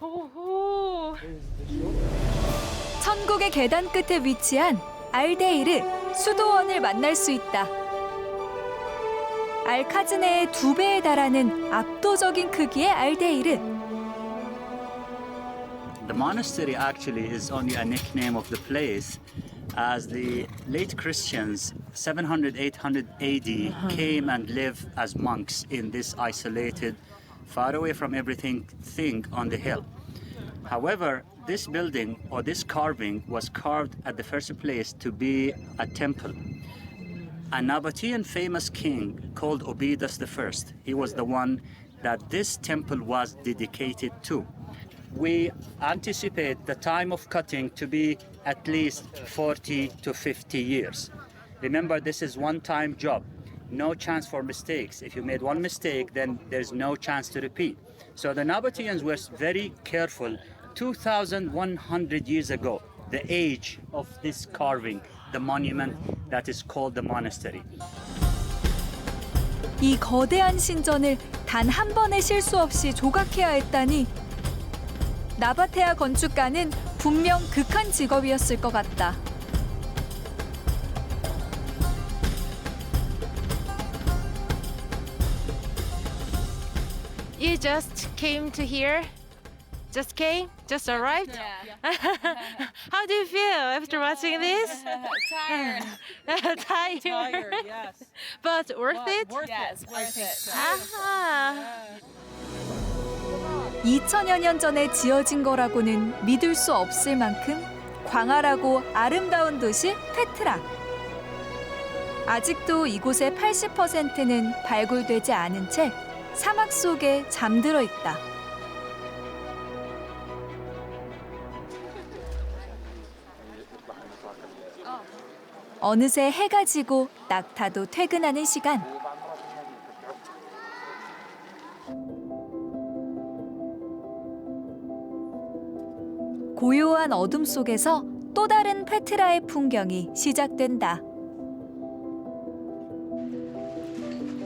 오호. 천국의 계단 끝에 위치한 알데이르 수도원을 만날 수 있다. 알카즈네의 2배에 달하는 압도적인 크기의 알데이르. The monastery actually is only a nickname of the place, as the late Christians, 700, 800 AD, came and lived as monks in this isolated, far away from everything thing on the hill. However, this building or this carving was carved at the first place to be a temple. A Nabatean famous king called Obidas I, he was the one that this temple was dedicated to. We anticipate the time of cutting to be at least 40 to 50 years. Remember, this is one-time job. No chance for mistakes. If you made one mistake, then there's no chance to repeat. So the Nabateans were very careful. 2,100 years ago, the age of this carving, the monument that is called the monastery. 이 거대한 신전을 단 한 번의 실수 없이 조각해야 했다니 나바테아 건축가는 분명 극한 직업이었을 것 같다. You just came to here? Just came? Just arrived? Yeah. How do you feel after watching this? Tired. Tired. Tired, yes. But worth it? Worth it. Worth it. 아하. 2000여 년 전에 지어진 거라고는 믿을 수 없을 만큼 광활하고 아름다운 도시 페트라. 아직도 이곳의 80%는 발굴되지 않은 채 사막 속에 잠들어 있다. 어느새 해가 지고 낙타도 퇴근하는 시간. 고요한 어둠 속에서 또 다른 페트라의 풍경이 시작된다.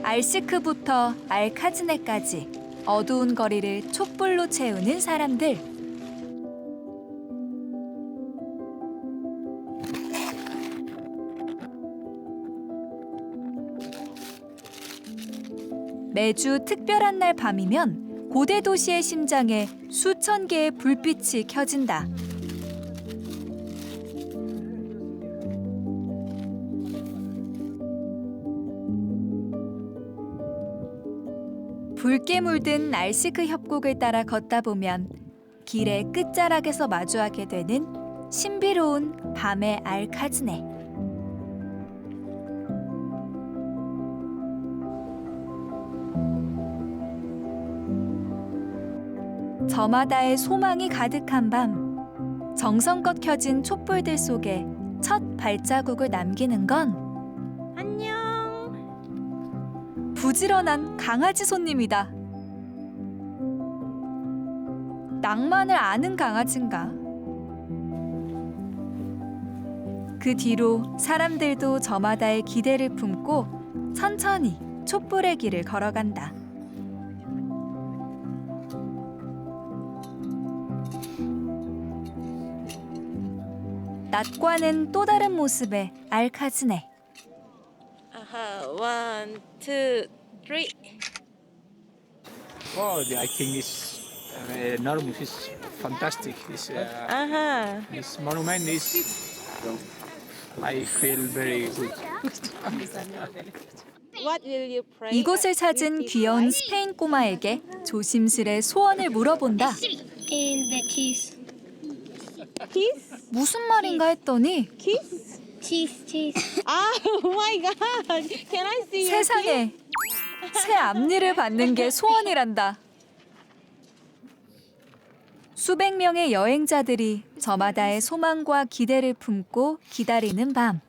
알시크부터 알카즈네까지 어두운 거리를 촛불로 채우는 사람들. 매주 특별한 날 밤이면 고대 도시의 심장에 수천 개의 불빛이 켜진다. 붉게 물든 알시크 협곡을 따라 걷다 보면 길의 끝자락에서 마주하게 되는 신비로운 밤의 알카즈네. 저마다의 소망이 가득한 밤, 정성껏 켜진 촛불들 속에 첫 발자국을 남기는 건 안녕. 부지런한 강아지 손님이다. 낭만을 아는 강아지인가? 그 뒤로 사람들도 저마다의 기대를 품고 천천히 촛불의 길을 걸어간다. 낮과는 또 다른 모습의 알카즈네. 아하, one, two, three. Oh, I think it's enormous. It's fantastic. 아하. This monument is. I feel very good. What will you pray? 이곳을 찾은 귀여운 스페인 꼬마에게 조심스레 소원을 물어본다. In the cheese. Kiss? 무슨 말인가 했더니 Kiss? Cheese. 아, oh my God. Can I see your 세상에 새 앞니를 받는 게 소원이란다. 수백 명의 여행자들이 저마다의 소망과 기대를 품고 기다리는 밤.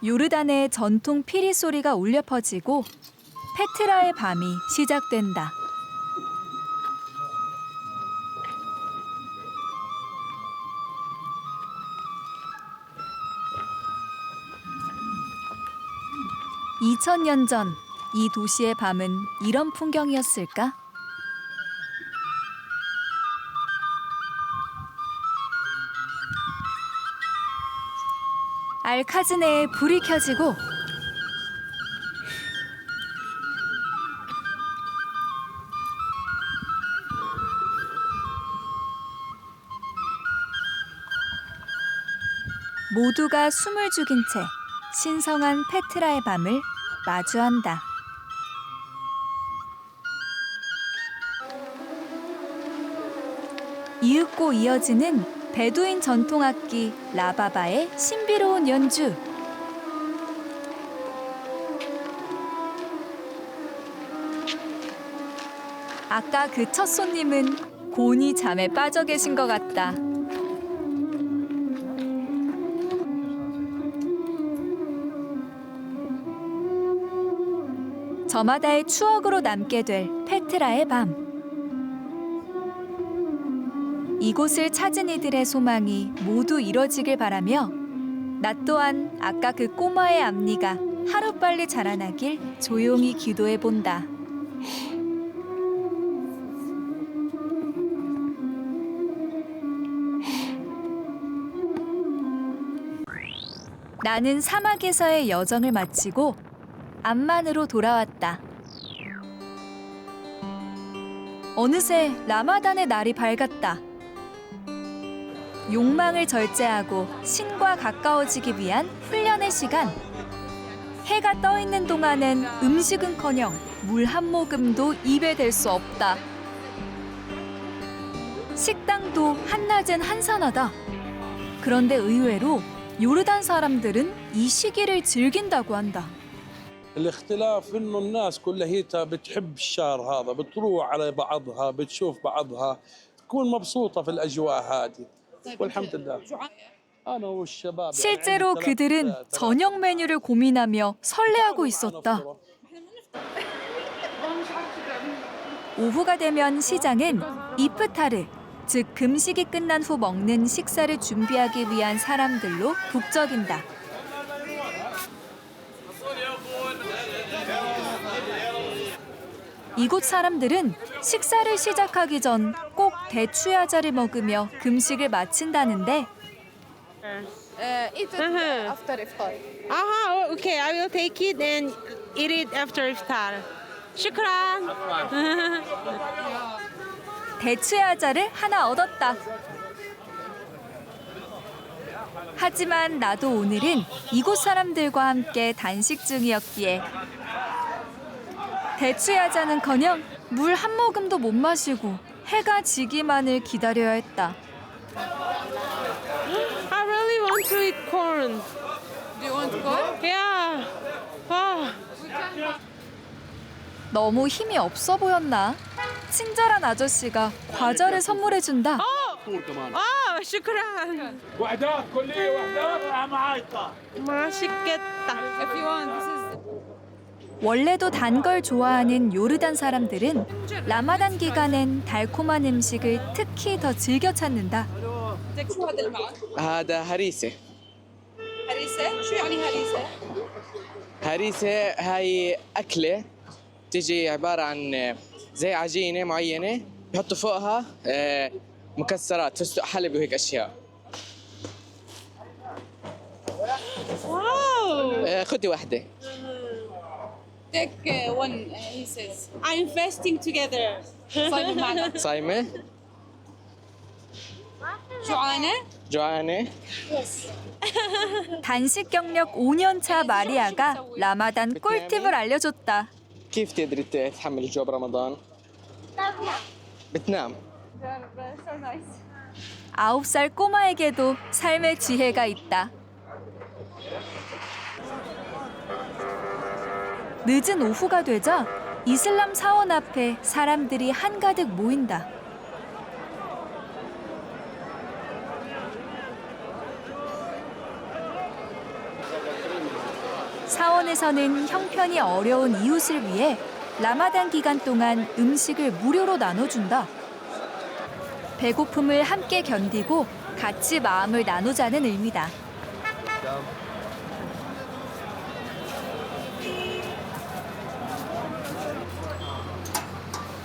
요르단의 전통 피리 소리가 울려 퍼지고 페트라의 밤이 시작된다. 2000년 전 이 도시의 밤은 이런 풍경이었을까? 알카즈네에 불이 켜지고 모두가 숨을 죽인 채 신성한 페트라의 밤을 마주한다. 이윽고 이어지는 베두인 전통악기 라바바의 신비로운 연주. 아까 그 첫 손님은 곤히 잠에 빠져 계신 것 같다. 저마다의 추억으로 남게 될 페트라의 밤. 이곳을 찾은 이들의 소망이 모두 이뤄지길 바라며 나 또한 아까 그 꼬마의 앞니가 하루빨리 자라나길 조용히 기도해 본다. 나는 사막에서의 여정을 마치고 암만으로 돌아왔다. 어느새 라마단의 날이 밝았다. 욕망을 절제하고 신과 가까워지기 위한 훈련의 시간. 해가 떠 있는 동안엔 음식은커녕 물 한 모금도 입에 댈 수 없다. 식당도 한낮엔 한산하다. 그런데 의외로 요르단 사람들은 이 시기를 즐긴다고 한다. الاختلاف انه الناس كلها بتحب الشهر هذا بتروح على بعضها بتشوف بعضها تكون مبسوطه في الاجواء هذه والحمد لله انا والشباب 실제로 그들은 저녁 메뉴를 고민하며 설레하고 있었다. 오후가 되면 시장은 이프타르, 즉 금식이 끝난 후 먹는 식사를 준비하기 위한 사람들로 북적인다. 이곳 사람들은 식사를 시작하기 전 꼭 대추야자를 먹으며 금식을 마친다는데 Eat it after iftar. Okay, I will take it and eat it after iftar. Shukran. 대추야자를 하나 얻었다. 하지만 나도 오늘은 이곳 사람들과 함께 단식 중이었기에 대추야자는커녕 물 한 모금도 못 마시고 해가 지기만을 기다려야 했다. I really want to eat corn. Do you want corn? Yeah. Ah. 너무 힘이 없어 보였나? 친절한 아저씨가 과자를 선물해준다. Oh, shukran. وحدات كليه وحدات معي 맛있겠다. If you want, this is. 원래도 단 걸 좋아하는 요르단 사람들은 라마단 기간엔 달콤한 음식을 특히 더 즐겨 찾는다. شو هذا اللي معك؟ هذا هريسة. هريسة؟ شو يعني هريسة؟ هريسة هاي أكلة تيجي عبارة عن زي عجينة معينة بحطوا فوقها مكسرات فستق حلبي وهيك أشياء. Wow. خدي واحدة. Take one, he says. I'm fasting together. صايمة معنا. صايمة؟ جوعانة؟ جوعانة؟ 단식 경력 5년차 마리아가 라마단 꿀팁을 알려줬다. كيف تقدري تتحملي جو برمضان؟ بتنام. 9살 꼬마에게도 삶의 지혜가 있다. 늦은 오후가 되자 이슬람 사원 앞에 사람들이 한가득 모인다. 사원에서는 형편이 어려운 이웃을 위해 라마단 기간 동안 음식을 무료로 나눠준다. 배고픔을 함께 견디고 같이 마음을 나누자는 의미다.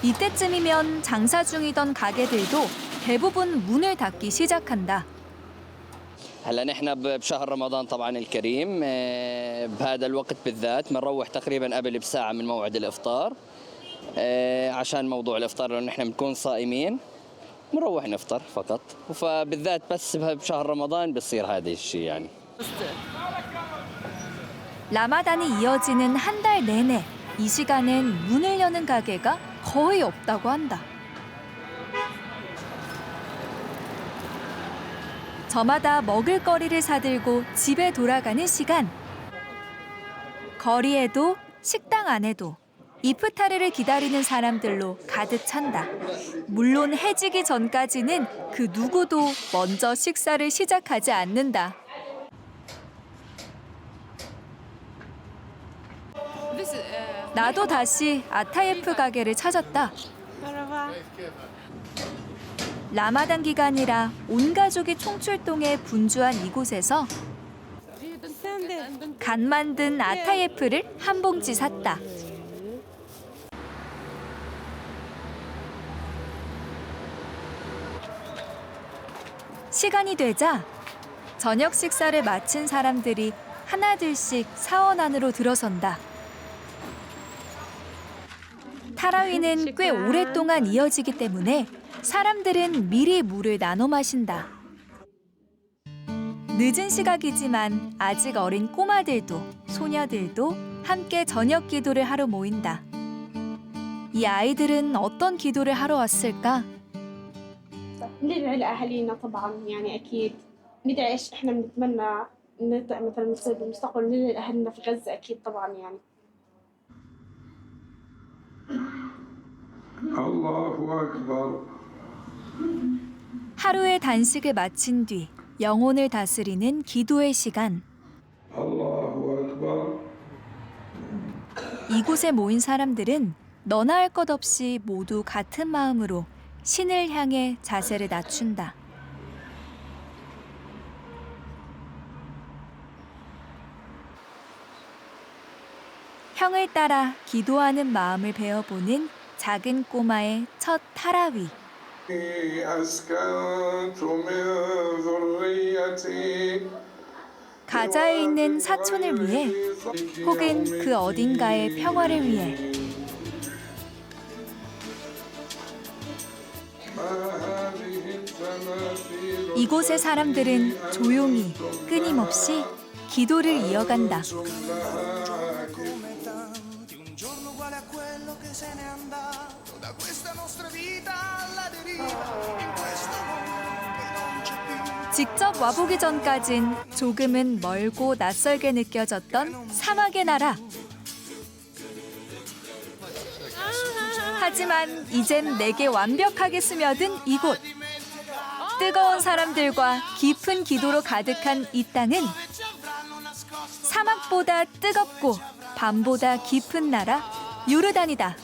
이때쯤이면 장사 중이던 가게들도 대부분 문을 닫기 시작한다. هلا نحن بشهر رمضان طبعا الكريم بهذا الوقت بالذات بنروح تقريبا قبل بساعة من موعد الإفطار عشان موضوع الإفطار لأنه نحن بنكون صائمين بنروح نفطر فقط فبالذات بس بشهر رمضان بصير هذا الشيء يعني. 라마단이 이어지는 한 달 내내 이 시간엔 문을 여는 가게가 거의 없다고 한다. 저마다 먹을거리를 사들고 집에 돌아가는 시간. 거리에도 식당 안에도 이프타르를 기다리는 사람들로 가득 찬다. 물론 해지기 전까지는 그 누구도 먼저 식사를 시작하지 않는다. 나도 다시 아타예프 가게를 찾았다. 라마단 기간이라 온 가족이 총출동해 분주한 이곳에서 간 만든 아타예프를 한 봉지 샀다. 시간이 되자 저녁 식사를 마친 사람들이 하나둘씩 사원 안으로 들어선다. 타라위는 꽤 오랫동안 이어지기 때문에 사람들은 미리 물을 나눠 마신다. 늦은 시각이지만 아직 어린 꼬마들도 소녀들도 함께 저녁 기도를 하러 모인다. 이 아이들은 어떤 기도를 하러 왔을까? ندعي لأهالينا طبعا يعني أكيد ندعي إيش إحنا بنتمنى مثلا نصير بالمستقبل ندعي لأهلنا في غزة أكيد طبعا يعني. الله أكبر. 하루의 단식을 마친 뒤 영혼을 다스리는 기도의 시간. الله أكبر. 이곳에 모인 사람들은 너나 할 것 없이 모두 같은 마음으로 신을 향해 자세를 낮춘다. 형을 따라 기도하는 마음을 배워보는 작은 꼬마의 첫 타라위. 가자에 있는 사촌을 위해 혹은 그 어딘가의 평화를 위해 이곳의 사람들은 조용히 끊임없이 기도를 이어간다. 직접 와보기 전까진 조금은 멀고 낯설게 느껴졌던 사막의 나라. 하지만 이젠 내게 완벽하게 스며든 이곳. 뜨거운 사람들과 깊은 기도로 가득한 이 땅은 사막보다 뜨겁고 밤보다 깊은 나라 요르단이다.